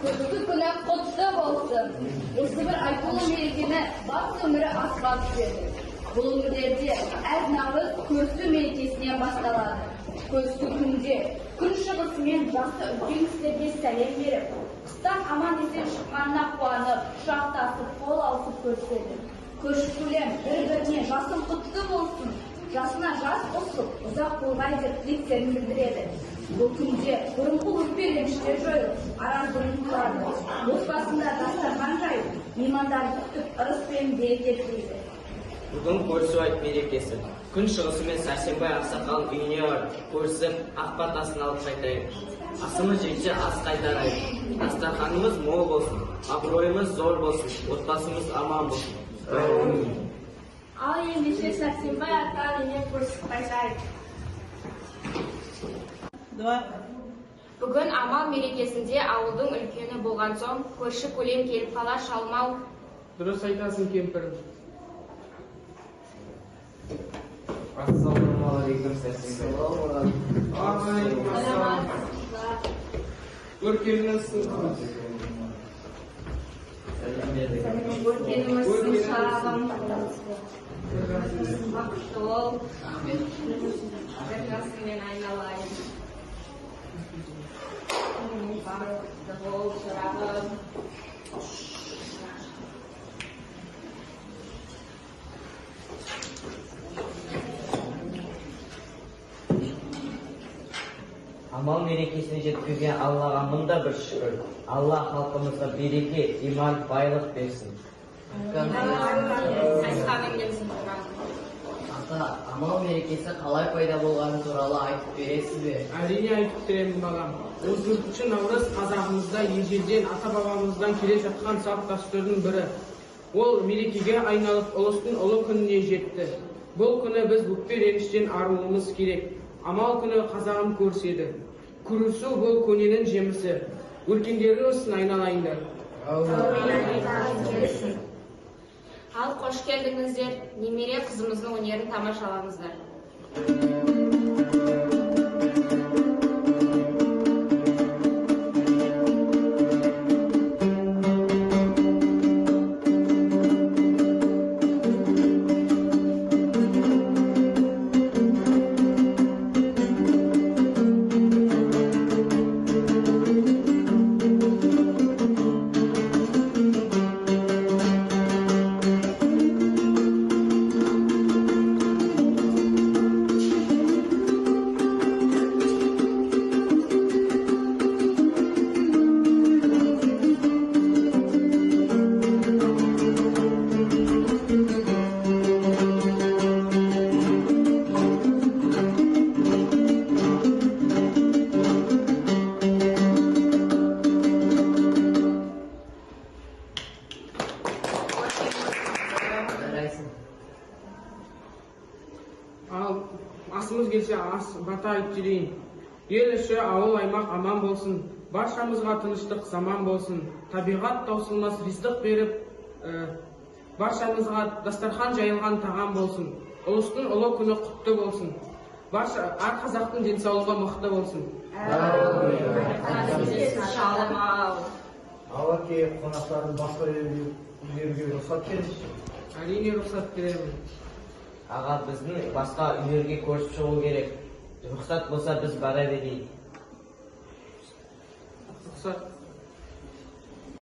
Көпті күні құтты болсын. Осы бір айтулы мерекені бас өмірі асыға түседі. Бұл өңірлерде әр наурыз көрісу мерекесінен басталады. Көрісу күнде күн шығысымен жасы үлкен кісілерге сәлем беріп, қыстан аман есен шыққанына қуанып, құшақтасып, қол алысып көріседі. Көрші-көлем бір-біріне жасың құтты болсын, жасына жас қосып, ұзақ болғай деп тілектерін білдіреді. Бұл күнде бұрынғы өкпе реніштерді жойылып, араздық туады. Отбасында дастархан жайып, меймандарды күтіп, ырыс пен береке тілейді. Бүгін көрісу айт мерекесі. Күн шығысымен Сәрсенбай ақсақалдың үйіне барып, көрісіп, ақ батасын алып қайтайық. Асымыз жетсе ас қайтарайық. Дастарханымыз мол болсын, абыройымыз зор болсын, отбасымыз аман болсын. Ал ендеше Сәрсенбай ата үйіне көрісіп қайтайық. Бүгін амал мерекесінде ауылдың үлкені болған соң, көрші-көлем келіп қала шалмау. Дұрыс айтасың, кемпірім. Ассалаумағалейкум, Сәрсенбай. Көркемніңсің. Көркеніміздің шағым. Бақытты ол. Жасымен айналайын. Бақытты бол, шырағым. Амал мерекесіне жеткізген Аллаға мында бір шүкір. Алла халқымызға береке, иман, байлық берсін. Айтқаның келсін. Ата, амал мерекесі қалай пайда болғаны туралы айтып бересіз бе? Әрине айтып беремін балам. 34 наурыз қазағымызда ежелден ата-бабамыздан келе жатқан салт дәстүрдің бірі. Ол мерекеге айналып ұлыстың ұлы күніне жетті. Бұл күні біз өкпе реніштен арылуымыз керек. Амал күні қазағым көрседі. Күрісу бұл көненің жемісі. Өркендері өсін айналайындар. Ал қош келдіңіздер, немере қызымыздың өнерін тамашалаңыздар. Ал асымыз келсе ас бата айтып жүрейін. Ел іші ауыл аймақ аман болсын, баршамызға тыныштық заман болсын, табиғат таусылмас ризық беріп, баршамызға дастархан жайылған тағам болсын, ұлыстың ұлы күні құтты болсын, барша әр қазақтың денсаулығы мықты болсын. Ала келіп қонақтарын басқа үйлерге рұқсат беріңізші. Әрине рұқсат беремін. Аға, біздің басқа үйлерге көрісіп шығу керек. Рұқсат болса біз бара берейік. Рұқсат.